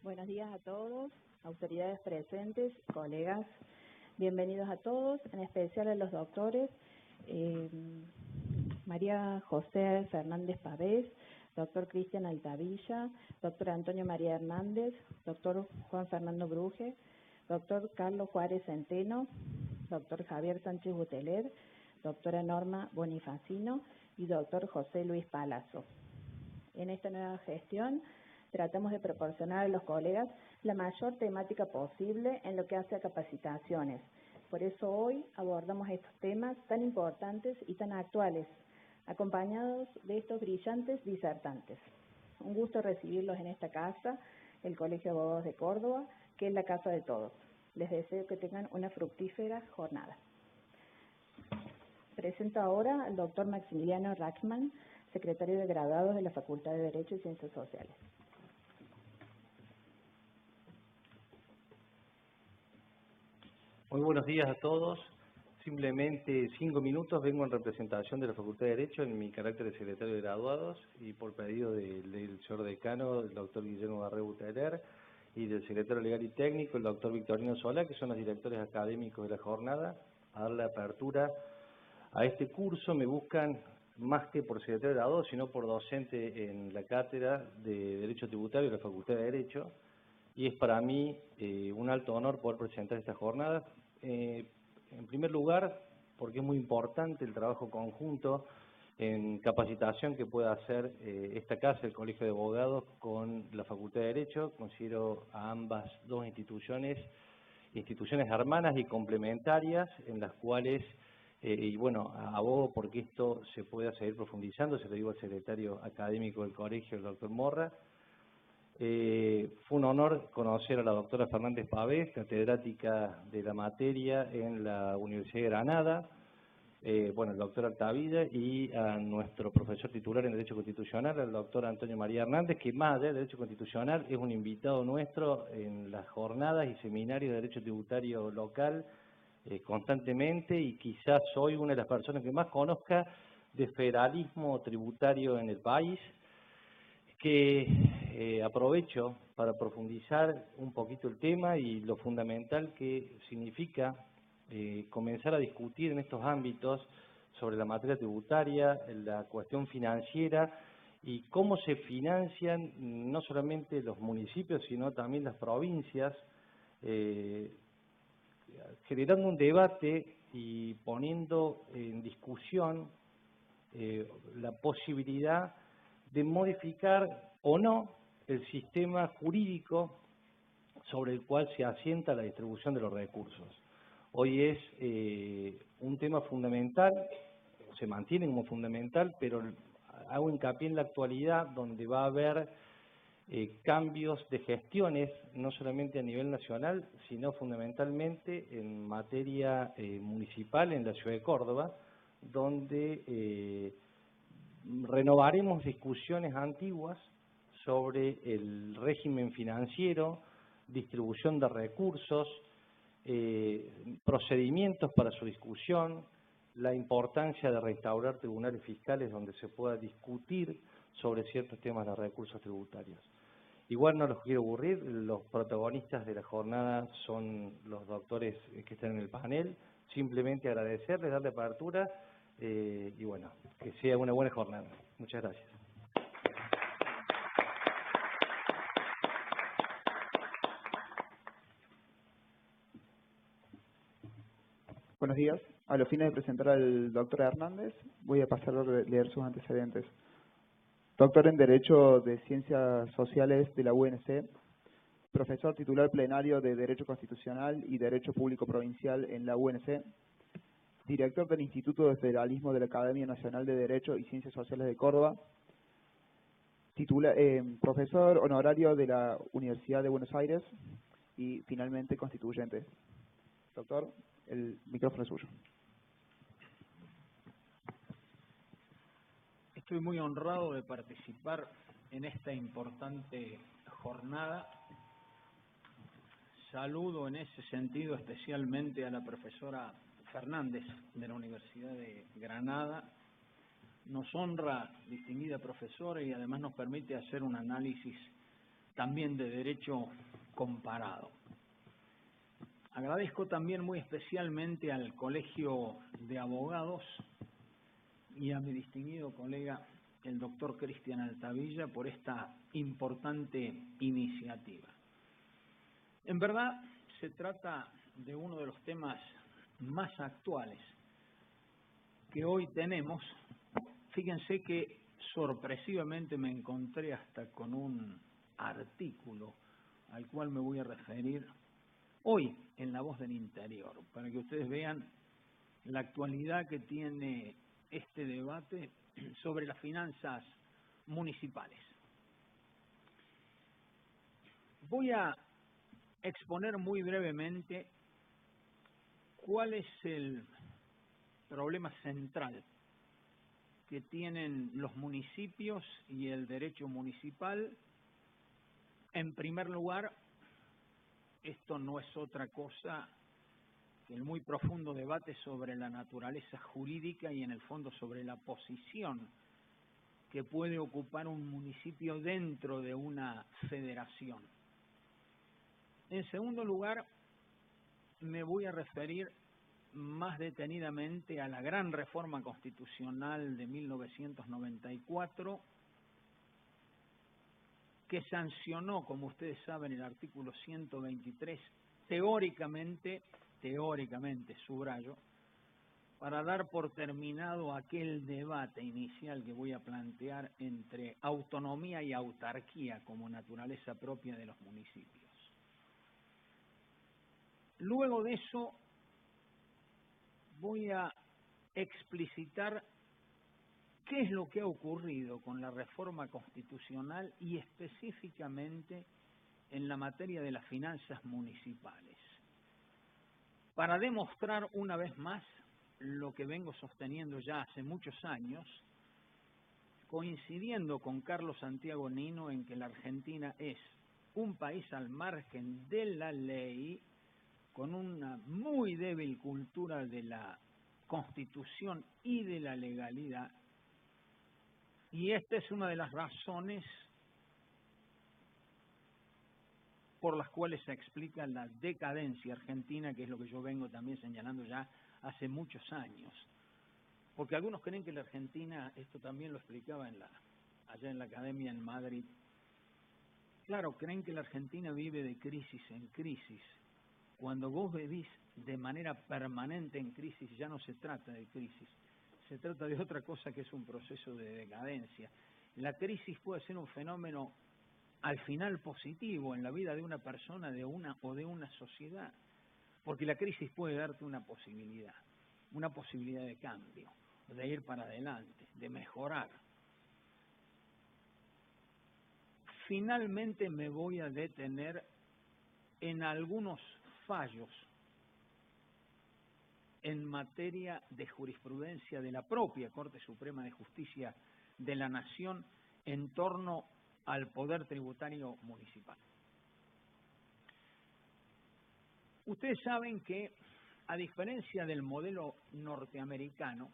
Buenos días a todos, autoridades presentes, colegas. Bienvenidos a todos, en especial a los doctores María José Fernández Pavés, doctor Cristian Altavilla, doctor Antonio María Hernández, doctor Juan Fernando Bruje, doctor Carlos Juárez Centeno, doctor Javier Sánchez Buteler, doctora Norma Bonifacino y doctor José Luis Palazzo. En esta nueva gestión tratamos de proporcionar a los colegas la mayor temática posible en lo que hace a capacitaciones. Por eso hoy abordamos estos temas tan importantes y tan actuales, acompañados de estos brillantes disertantes. Un gusto recibirlos en esta casa, el Colegio de Abogados de Córdoba, que es la casa de todos. Les deseo que tengan una fructífera jornada. Presento ahora al doctor Maximiliano Rachman, secretario de graduados de la Facultad de Derecho y Ciencias Sociales. Muy buenos días a todos. Simplemente 5 minutos vengo en representación de la Facultad de Derecho en mi carácter de secretario de graduados y por pedido del señor decano, el doctor Guillermo Garré Buteler, y del secretario legal y técnico, el doctor Victorino Solá, que son los directores académicos de la jornada, a darle apertura a este curso. Me buscan más que por secretario de graduados, sino por docente en la cátedra de Derecho Tributario de la Facultad de Derecho, y es para mí un alto honor poder presentar esta jornada. En primer lugar, porque es muy importante el trabajo conjunto en capacitación que pueda hacer esta casa, el Colegio de Abogados, con la Facultad de Derecho. Considero a ambas dos instituciones hermanas y complementarias, en las cuales, y bueno, abogo porque esto se pueda seguir profundizando. Se lo digo al secretario académico del colegio, el doctor Morra. Fue un honor conocer a la doctora Fernández Pavés, catedrática de la materia en la Universidad de Granada, bueno, el doctor Altavilla, y a nuestro profesor titular en Derecho Constitucional, el doctor Antonio María Hernández, que más allá de Derecho Constitucional es un invitado nuestro en las jornadas y seminarios de Derecho Tributario local constantemente, y quizás soy una de las personas que más conozca de federalismo tributario en el país, que aprovecho para profundizar un poquito el tema y lo fundamental que significa comenzar a discutir en estos ámbitos sobre la materia tributaria, la cuestión financiera y cómo se financian no solamente los municipios, sino también las provincias, generando un debate y poniendo en discusión la posibilidad de modificar o no el sistema jurídico sobre el cual se asienta la distribución de los recursos. Hoy es un tema fundamental, se mantiene como fundamental, pero hago hincapié en la actualidad, donde va a haber cambios de gestiones, no solamente a nivel nacional, sino fundamentalmente en materia municipal en la ciudad de Córdoba, donde renovaremos discusiones antiguas sobre el régimen financiero, distribución de recursos, procedimientos para su discusión, la importancia de restaurar tribunales fiscales donde se pueda discutir sobre ciertos temas de recursos tributarios. Igual no los quiero aburrir, los protagonistas de la jornada son los doctores que están en el panel. Simplemente agradecerles, darle apertura y bueno, que sea una buena jornada. Muchas gracias. Buenos días. A los fines de presentar al doctor Hernández, voy a pasar a leer sus antecedentes. Doctor en Derecho de Ciencias Sociales de la UNC, profesor titular plenario de Derecho Constitucional y Derecho Público Provincial en la UNC, director del Instituto de Federalismo de la Academia Nacional de Derecho y Ciencias Sociales de Córdoba, profesor honorario de la Universidad de Buenos Aires y finalmente constituyente. Doctor, el micrófono es suyo. Estoy muy honrado de participar en esta importante jornada. Saludo en ese sentido especialmente a la profesora Fernández de la Universidad de Granada. Nos honra, distinguida profesora, y además nos permite hacer un análisis también de Derecho Comparado. Agradezco también muy especialmente al Colegio de Abogados y a mi distinguido colega, el doctor Cristian Altavilla, por esta importante iniciativa. En verdad, se trata de uno de los temas más actuales que hoy tenemos. Fíjense que sorpresivamente me encontré hasta con un artículo al cual me voy a referir hoy en La Voz del Interior, para que ustedes vean la actualidad que tiene este debate sobre las finanzas municipales. Voy a exponer muy brevemente cuál es el problema central que tienen los municipios y el derecho municipal. En primer lugar, esto no es otra cosa que el muy profundo debate sobre la naturaleza jurídica y en el fondo sobre la posición que puede ocupar un municipio dentro de una federación. En segundo lugar, me voy a referir más detenidamente a la gran reforma constitucional de 1994, que sancionó, como ustedes saben, el artículo 123, teóricamente, subrayo, para dar por terminado aquel debate inicial que voy a plantear entre autonomía y autarquía como naturaleza propia de los municipios. Luego de eso, voy a explicitar qué es lo que ha ocurrido con la reforma constitucional y específicamente en la materia de las finanzas municipales, para demostrar una vez más lo que vengo sosteniendo ya hace muchos años, coincidiendo con Carlos Santiago Nino en que la Argentina es un país al margen de la ley, con una muy débil cultura de la Constitución y de la legalidad. Y esta es una de las razones por las cuales se explica la decadencia argentina, que es lo que yo vengo también señalando ya hace muchos años. Porque algunos creen que la Argentina, esto también lo explicaba allá en la Academia en Madrid, claro, creen que la Argentina vive de crisis en crisis. Cuando vos vivís de manera permanente en crisis, ya no se trata de crisis, se trata de otra cosa que es un proceso de decadencia. La crisis puede ser un fenómeno al final positivo en la vida de una persona, de una sociedad, porque la crisis puede darte una posibilidad de cambio, de ir para adelante, de mejorar. Finalmente me voy a detener en algunos fallos en materia de jurisprudencia de la propia Corte Suprema de Justicia de la Nación en torno al poder tributario municipal. Ustedes saben que, a diferencia del modelo norteamericano,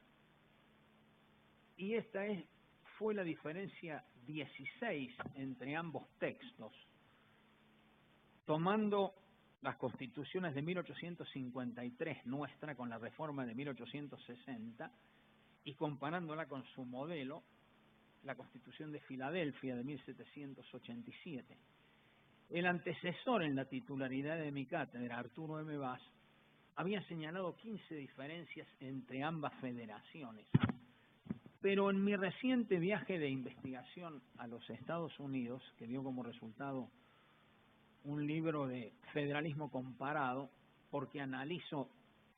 y esta fue la diferencia 16 entre ambos textos, tomando las constituciones de 1853, nuestra, con la reforma de 1860, y comparándola con su modelo, la Constitución de Filadelfia de 1787. El antecesor en la titularidad de mi cátedra, Arturo M. Bas, había señalado 15 diferencias entre ambas federaciones. Pero en mi reciente viaje de investigación a los Estados Unidos, que dio como resultado un libro de federalismo comparado, porque analizo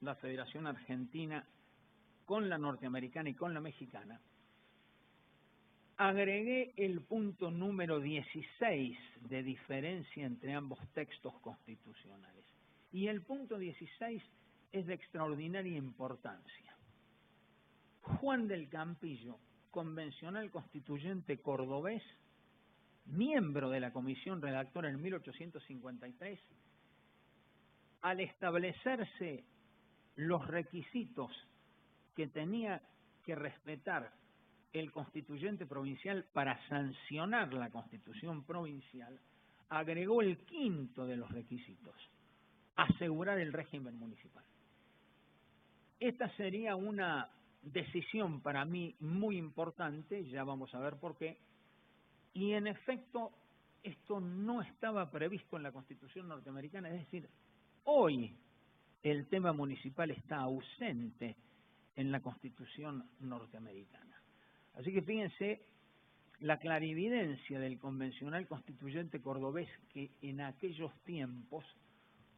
la Federación Argentina con la norteamericana y con la mexicana, agregué el punto número 16 de diferencia entre ambos textos constitucionales. Y el punto 16 es de extraordinaria importancia. Juan del Campillo, convencional constituyente cordobés, miembro de la comisión redactora en 1853, al establecerse los requisitos que tenía que respetar el constituyente provincial para sancionar la Constitución provincial, agregó el quinto de los requisitos: asegurar el régimen municipal. Esta sería una decisión para mí muy importante, ya vamos a ver por qué, y en efecto esto no estaba previsto en la Constitución norteamericana, es decir, hoy el tema municipal está ausente en la Constitución norteamericana. Así que fíjense la clarividencia del convencional constituyente cordobés, que en aquellos tiempos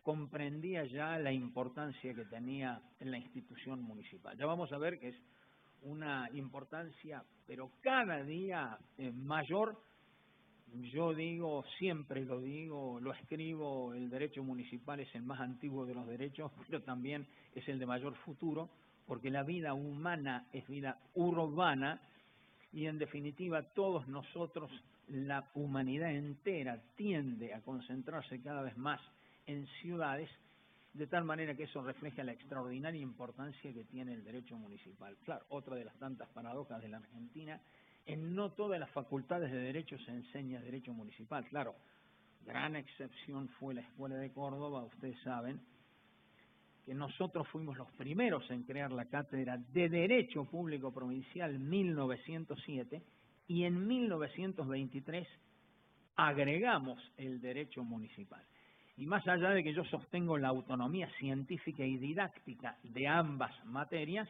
comprendía ya la importancia que tenía en la institución municipal. Ya vamos a ver que es una importancia, pero cada día mayor. Yo digo, siempre lo digo, lo escribo, el derecho municipal es el más antiguo de los derechos, pero también es el de mayor futuro, porque la vida humana es vida urbana y en definitiva todos nosotros, la humanidad entera tiende a concentrarse cada vez más en ciudades, de tal manera que eso refleja la extraordinaria importancia que tiene el derecho municipal. Claro, otra de las tantas paradojas de la Argentina, en no todas las facultades de derecho se enseña derecho municipal. Claro, gran excepción fue la Escuela de Córdoba. Ustedes saben que nosotros fuimos los primeros en crear la cátedra de Derecho Público Provincial 1907 y en 1923 agregamos el derecho municipal. Y más allá de que yo sostengo la autonomía científica y didáctica de ambas materias,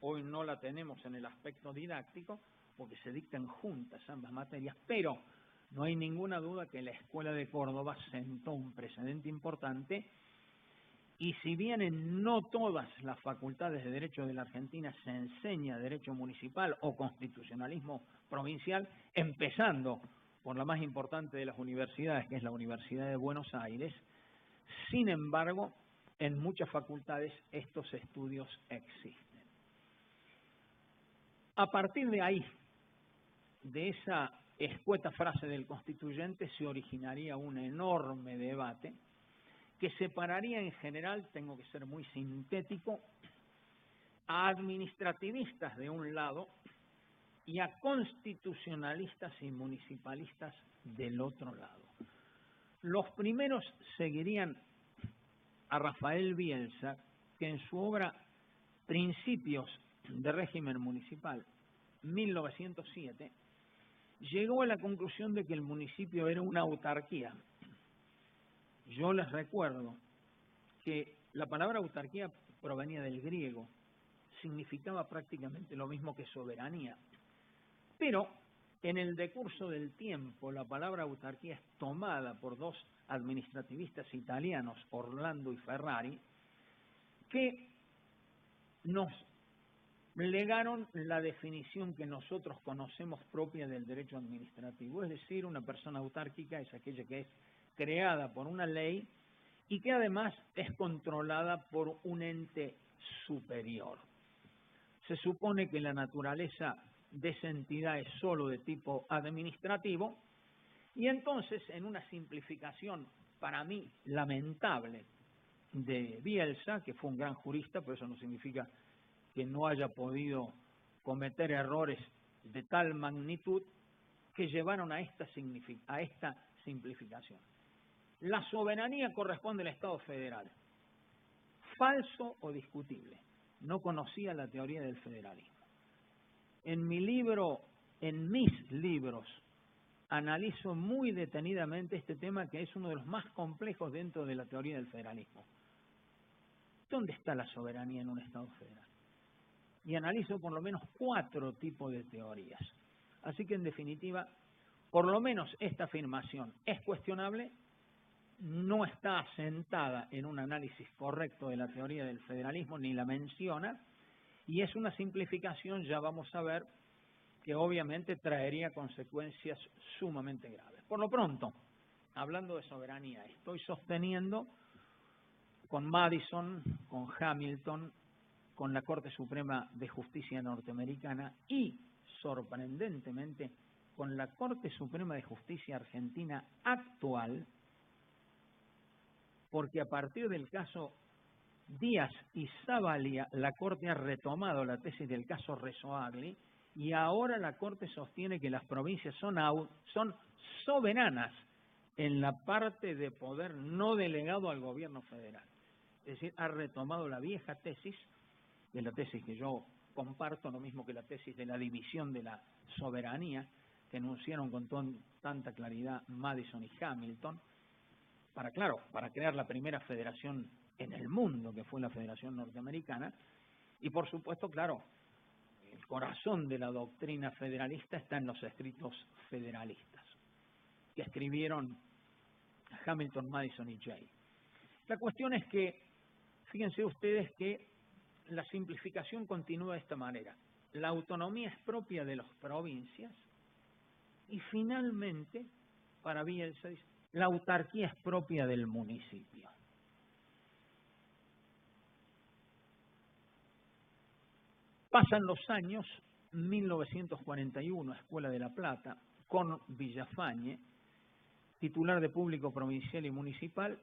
hoy no la tenemos en el aspecto didáctico, porque se dictan juntas ambas materias, pero no hay ninguna duda que la Escuela de Córdoba sentó un precedente importante, y si bien en no todas las facultades de Derecho de la Argentina se enseña Derecho Municipal o Constitucionalismo Provincial, empezando por la más importante de las universidades, que es la Universidad de Buenos Aires, sin embargo, en muchas facultades estos estudios existen. A partir de ahí, de esa escueta frase del constituyente, se originaría un enorme debate que separaría en general, tengo que ser muy sintético, a administrativistas de un lado y a constitucionalistas y municipalistas del otro lado. Los primeros seguirían a Rafael Bielsa, que en su obra Principios de Régimen Municipal, 1907, llegó a la conclusión de que el municipio era una autarquía. Yo les recuerdo que la palabra autarquía provenía del griego, significaba prácticamente lo mismo que soberanía, pero en el decurso del tiempo la palabra autarquía es tomada por dos administrativistas italianos, Orlando y Ferrari, que nos legaron la definición que nosotros conocemos propia del derecho administrativo, es decir, una persona autárquica es aquella que es creada por una ley y que además es controlada por un ente superior. Se supone que la naturaleza de esa entidad es solo de tipo administrativo y entonces, en una simplificación para mí lamentable de Bielsa, que fue un gran jurista, pero eso no significa que no haya podido cometer errores de tal magnitud que llevaron a esta simplificación. La soberanía corresponde al Estado federal. Falso o discutible. No conocía la teoría del federalismo. En mis libros, analizo muy detenidamente este tema, que es uno de los más complejos dentro de la teoría del federalismo. ¿Dónde está la soberanía en un Estado federal? Y analizo por lo menos 4 tipos de teorías. Así que, en definitiva, por lo menos esta afirmación es cuestionable, no está asentada en un análisis correcto de la teoría del federalismo, ni la menciona, y es una simplificación, ya vamos a ver, que obviamente traería consecuencias sumamente graves. Por lo pronto, hablando de soberanía, estoy sosteniendo con Madison, con Hamilton, con la Corte Suprema de Justicia norteamericana y, sorprendentemente, con la Corte Suprema de Justicia argentina actual, porque a partir del caso Díaz y Zavalía, la Corte ha retomado la tesis del caso Rezoagli y ahora la Corte sostiene que las provincias son soberanas en la parte de poder no delegado al gobierno federal. Es decir, ha retomado la vieja tesis, de la tesis que yo comparto, lo mismo que la tesis de la división de la soberanía, que enunciaron con tanta claridad Madison y Hamilton, para crear la primera federación en el mundo, que fue la Federación Norteamericana, y por supuesto, claro, el corazón de la doctrina federalista está en los escritos federalistas, que escribieron Hamilton, Madison y Jay. La cuestión es que, fíjense ustedes que la simplificación continúa de esta manera. La autonomía es propia de las provincias y finalmente, para Bielsa, la autarquía es propia del municipio. Pasan los años, 1941, Escuela de La Plata, con Villafañe, titular de Público Provincial y Municipal,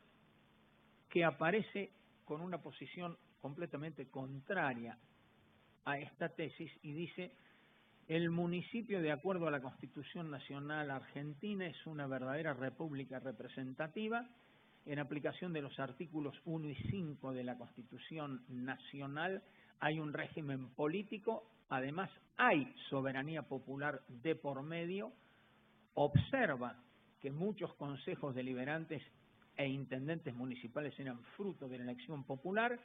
que aparece con una posición completamente contraria a esta tesis y dice: el municipio, de acuerdo a la Constitución Nacional Argentina, es una verdadera república representativa en aplicación de los artículos 1 y 5 de la Constitución Nacional. Hay un régimen político, además hay soberanía popular de por medio. Observa que muchos consejos deliberantes e intendentes municipales eran fruto de la elección popular,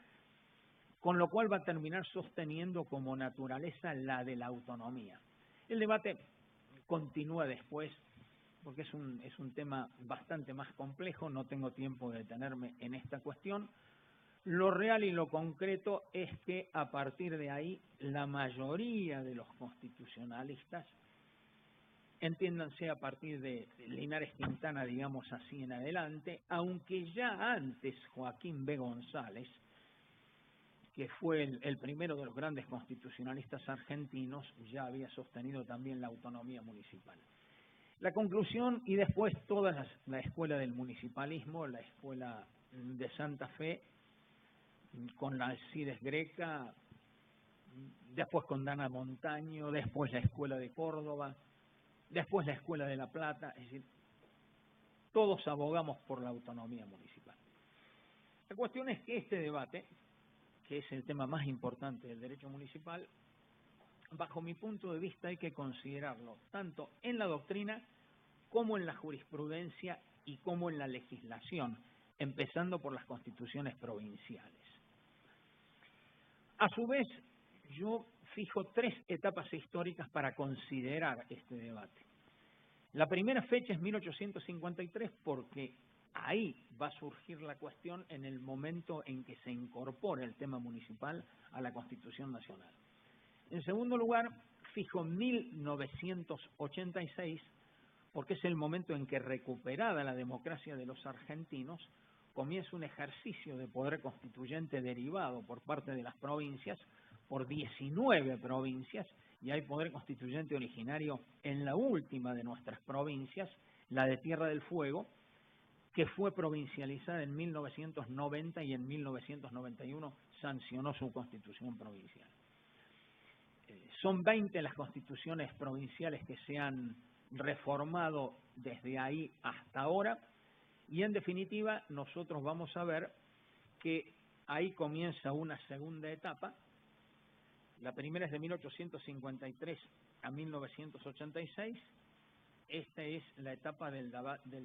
con lo cual va a terminar sosteniendo como naturaleza la de la autonomía. El debate continúa después, porque es un tema bastante más complejo, no tengo tiempo de detenerme en esta cuestión. Lo real y lo concreto es que a partir de ahí la mayoría de los constitucionalistas, entiéndanse a partir de Linares Quintana, digamos así en adelante, aunque ya antes Joaquín B. González, que fue el primero de los grandes constitucionalistas argentinos, ya había sostenido también la autonomía municipal. La conclusión, y después toda la escuela del municipalismo, la escuela de Santa Fe, con la Alcides Greca, después con Dana Montaño, después la escuela de Córdoba, después la escuela de La Plata, es decir, todos abogamos por la autonomía municipal. La cuestión es que este debate, que es el tema más importante del derecho municipal, bajo mi punto de vista hay que considerarlo tanto en la doctrina como en la jurisprudencia y como en la legislación, empezando por las constituciones provinciales. A su vez, yo fijo 3 etapas históricas para considerar este debate. La primera fecha es 1853 porque ahí va a surgir la cuestión en el momento en que se incorpora el tema municipal a la Constitución Nacional. En segundo lugar, fijo 1986 porque es el momento en que, recuperada la democracia de los argentinos, comienza un ejercicio de poder constituyente derivado por parte de las provincias, por 19 provincias, y hay poder constituyente originario en la última de nuestras provincias, la de Tierra del Fuego, que fue provincializada en 1990 y en 1991 sancionó su constitución provincial. Son 20 las constituciones provinciales que se han reformado desde ahí hasta ahora, y en definitiva nosotros vamos a ver que ahí comienza una segunda etapa. La primera es de 1853 a 1986. Esta es la etapa del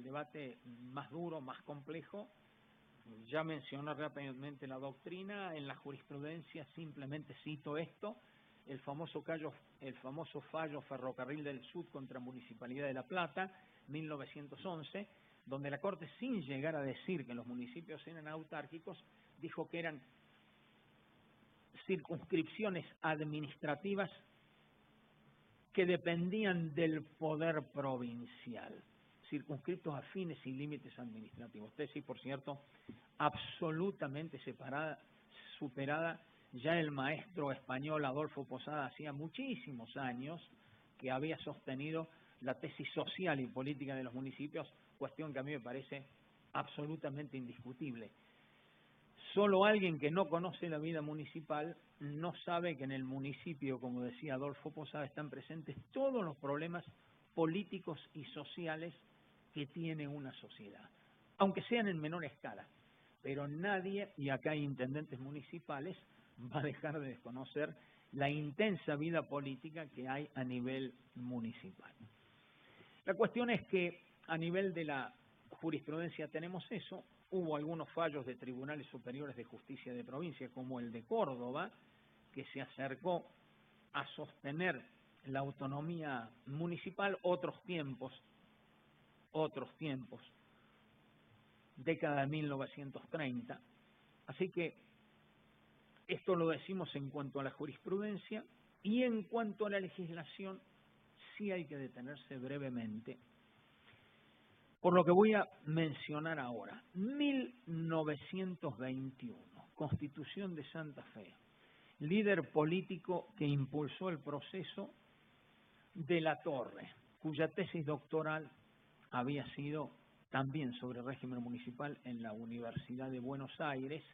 debate más duro, más complejo. Ya mencioné rápidamente la doctrina. En la jurisprudencia simplemente cito esto: el famoso fallo Ferrocarril del Sud contra Municipalidad de La Plata, 1911, donde la Corte, sin llegar a decir que los municipios eran autárquicos, dijo que eran circunscripciones administrativas que dependían del poder provincial, circunscriptos a fines y límites administrativos. Tesis, por cierto, absolutamente superada. Ya el maestro español Adolfo Posada hacía muchísimos años que había sostenido la tesis social y política de los municipios, cuestión que a mí me parece absolutamente indiscutible. Solo alguien que no conoce la vida municipal no sabe que en el municipio, como decía Adolfo Posada, están presentes todos los problemas políticos y sociales que tiene una sociedad, aunque sean en menor escala. Pero nadie, y acá hay intendentes municipales, va a dejar de desconocer la intensa vida política que hay a nivel municipal. La cuestión es que a nivel de la jurisprudencia tenemos eso. Hubo algunos fallos de tribunales superiores de justicia de provincia, como el de Córdoba, que se acercó a sostener la autonomía municipal. Otros tiempos, década de 1930. Así que esto lo decimos en cuanto a la jurisprudencia, y en cuanto a la legislación sí hay que detenerse brevemente por lo que voy a mencionar ahora. 1921, Constitución de Santa Fe, líder político que impulsó el proceso, de la Torre, cuya tesis doctoral había sido también sobre régimen municipal en la Universidad de Buenos Aires,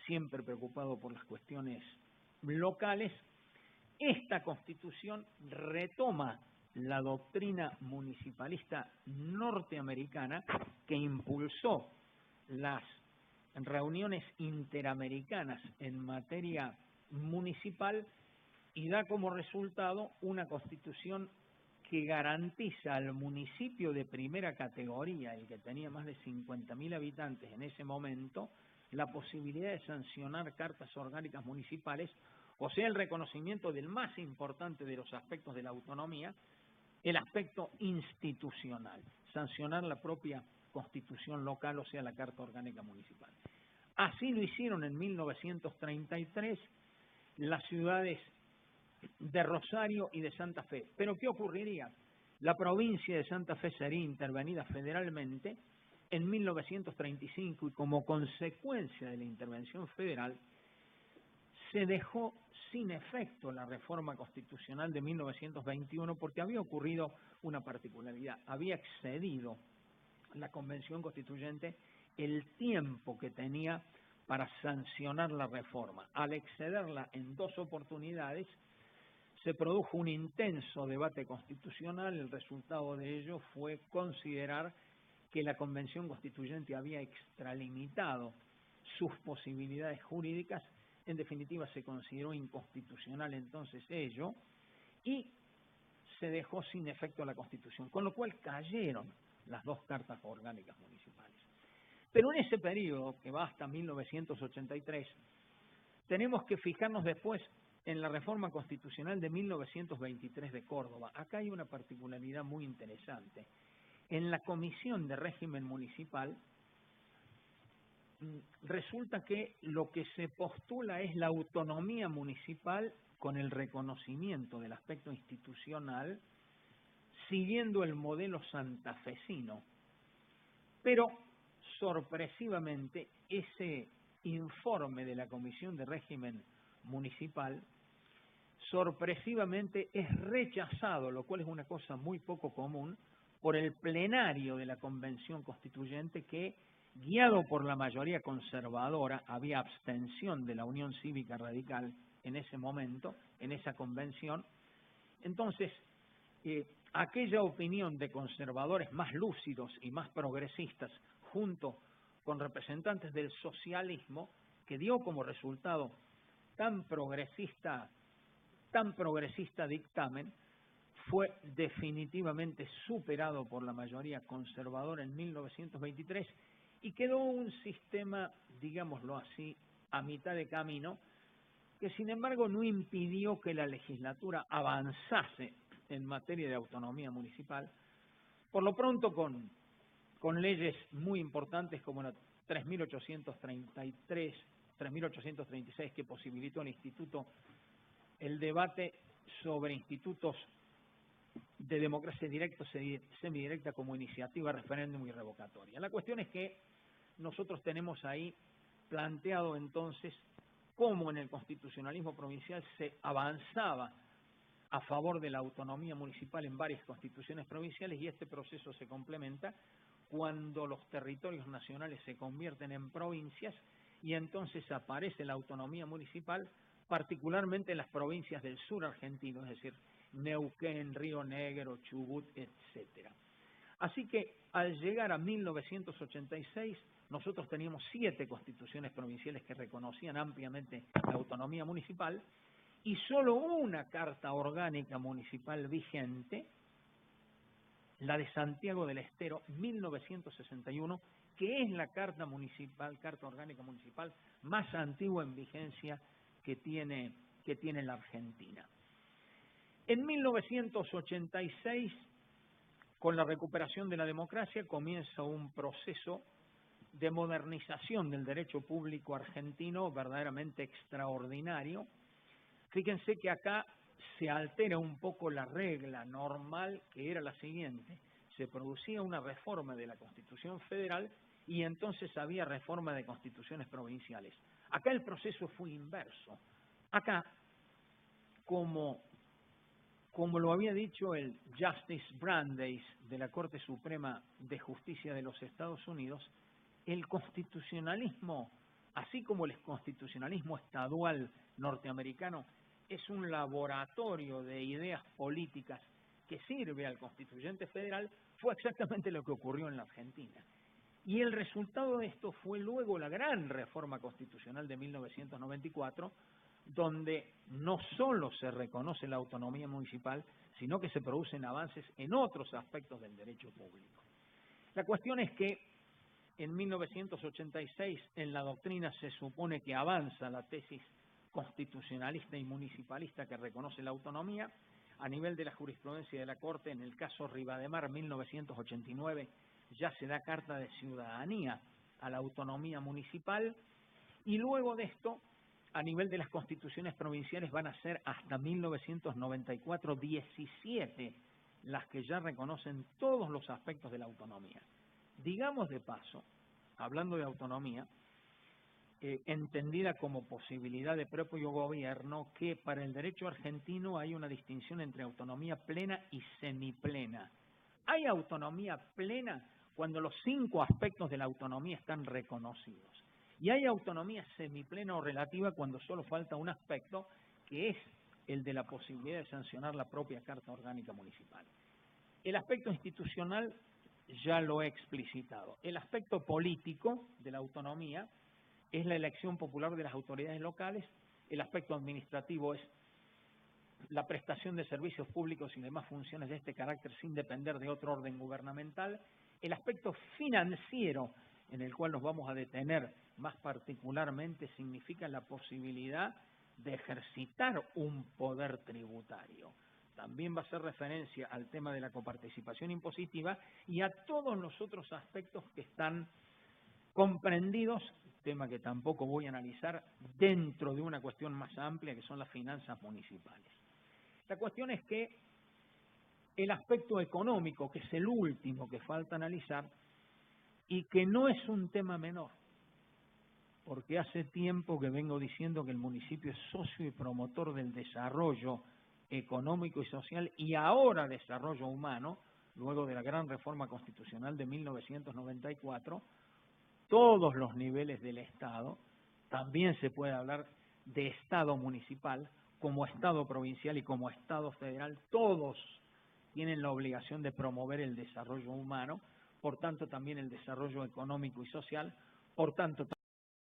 siempre preocupado por las cuestiones locales. Esta Constitución retoma la doctrina municipalista norteamericana que impulsó las reuniones interamericanas en materia municipal y da como resultado una Constitución que garantiza al municipio de primera categoría, el que tenía más de 50.000 habitantes en ese momento, la posibilidad de sancionar cartas orgánicas municipales, o sea, el reconocimiento del más importante de los aspectos de la autonomía, el aspecto institucional, sancionar la propia constitución local, o sea, la Carta Orgánica Municipal. Así lo hicieron en 1933 las ciudades de Rosario y de Santa Fe. Pero ¿qué ocurriría? La provincia de Santa Fe sería intervenida federalmente en 1935 y como consecuencia de la intervención federal se dejó sin efecto la reforma constitucional de 1921 porque había ocurrido una particularidad. Había excedido la Convención Constituyente el tiempo que tenía para sancionar la reforma. Al excederla en 2 oportunidades, se produjo un intenso debate constitucional. El resultado de ello fue considerar que la Convención Constituyente había extralimitado sus posibilidades jurídicas. En definitiva, se consideró inconstitucional entonces ello y se dejó sin efecto la Constitución, con lo cual cayeron las 2 cartas orgánicas municipales. Pero en ese periodo, que va hasta 1983, tenemos que fijarnos después en la reforma constitucional de 1923 de Córdoba. Acá hay una particularidad muy interesante. En la Comisión de Régimen Municipal resulta que lo que se postula es la autonomía municipal con el reconocimiento del aspecto institucional, siguiendo el modelo santafesino. Pero, sorpresivamente, ese informe de la Comisión de Régimen Municipal, sorpresivamente es rechazado, lo cual es una cosa muy poco común, por el plenario de la Convención Constituyente que, guiado por la mayoría conservadora, había abstención de la Unión Cívica Radical en ese momento, en esa convención. Entonces, aquella opinión de conservadores más lúcidos y más progresistas, junto con representantes del socialismo, que dio como resultado tan progresista dictamen, fue definitivamente superado por la mayoría conservadora en 1923 y quedó un sistema, digámoslo así, a mitad de camino, que sin embargo no impidió que la legislatura avanzase en materia de autonomía municipal, por lo pronto con leyes muy importantes como la 3.836 que posibilitó el debate sobre institutos de democracia directa o semidirecta como iniciativa, referéndum y revocatoria. La cuestión es que nosotros tenemos ahí planteado entonces cómo en el constitucionalismo provincial se avanzaba a favor de la autonomía municipal en varias constituciones provinciales, y este proceso se complementa cuando los territorios nacionales se convierten en provincias y entonces aparece la autonomía municipal, particularmente en las provincias del sur argentino, es decir, Neuquén, Río Negro, Chubut, etcétera. Así que al llegar a 1986, nosotros teníamos 7 constituciones provinciales que reconocían ampliamente la autonomía municipal y solo una carta orgánica municipal vigente, la de Santiago del Estero, 1961, que es la carta orgánica municipal más antigua en vigencia que tiene la Argentina. En 1986, con la recuperación de la democracia, comienza un proceso de modernización del derecho público argentino verdaderamente extraordinario. Fíjense que acá se altera un poco la regla normal, que era la siguiente: se producía una reforma de la Constitución Federal y entonces había reforma de constituciones provinciales. Acá el proceso fue inverso. Acá, como lo había dicho el Justice Brandeis de la Corte Suprema de Justicia de los Estados Unidos, el constitucionalismo, así como el constitucionalismo estadual norteamericano, es un laboratorio de ideas políticas que sirve al constituyente federal, fue exactamente lo que ocurrió en la Argentina. Y el resultado de esto fue luego la gran reforma constitucional de 1994, donde no solo se reconoce la autonomía municipal, sino que se producen avances en otros aspectos del derecho público. La cuestión es que en 1986 en la doctrina se supone que avanza la tesis constitucionalista y municipalista que reconoce la autonomía. A nivel de la jurisprudencia de la Corte, en el caso Rivademar 1989, ya se da carta de ciudadanía a la autonomía municipal, y luego de esto, a nivel de las constituciones provinciales, van a ser hasta 1994 17 las que ya reconocen todos los aspectos de la autonomía. Digamos de paso, hablando de autonomía, entendida como posibilidad de propio gobierno, que para el derecho argentino hay una distinción entre autonomía plena y semiplena. Hay autonomía plena cuando los 5 aspectos de la autonomía están reconocidos. Y hay autonomía semiplena o relativa cuando solo falta un aspecto, que es el de la posibilidad de sancionar la propia Carta Orgánica Municipal. El aspecto institucional ya lo he explicitado. El aspecto político de la autonomía es la elección popular de las autoridades locales. El aspecto administrativo es la prestación de servicios públicos y demás funciones de este carácter sin depender de otro orden gubernamental. El aspecto financiero, en el cual nos vamos a detener más particularmente, significa la posibilidad de ejercitar un poder tributario. También va a hacer referencia al tema de la coparticipación impositiva y a todos los otros aspectos que están comprendidos, tema que tampoco voy a analizar, dentro de una cuestión más amplia que son las finanzas municipales. La cuestión es que el aspecto económico, que es el último que falta analizar, y que no es un tema menor, porque hace tiempo que vengo diciendo que el municipio es socio y promotor del desarrollo económico y social, y ahora desarrollo humano, luego de la gran reforma constitucional de 1994, todos los niveles del Estado, también se puede hablar de Estado municipal, como Estado provincial y como Estado federal, todos tienen la obligación de promover el desarrollo humano, por tanto también el desarrollo económico y social, por tanto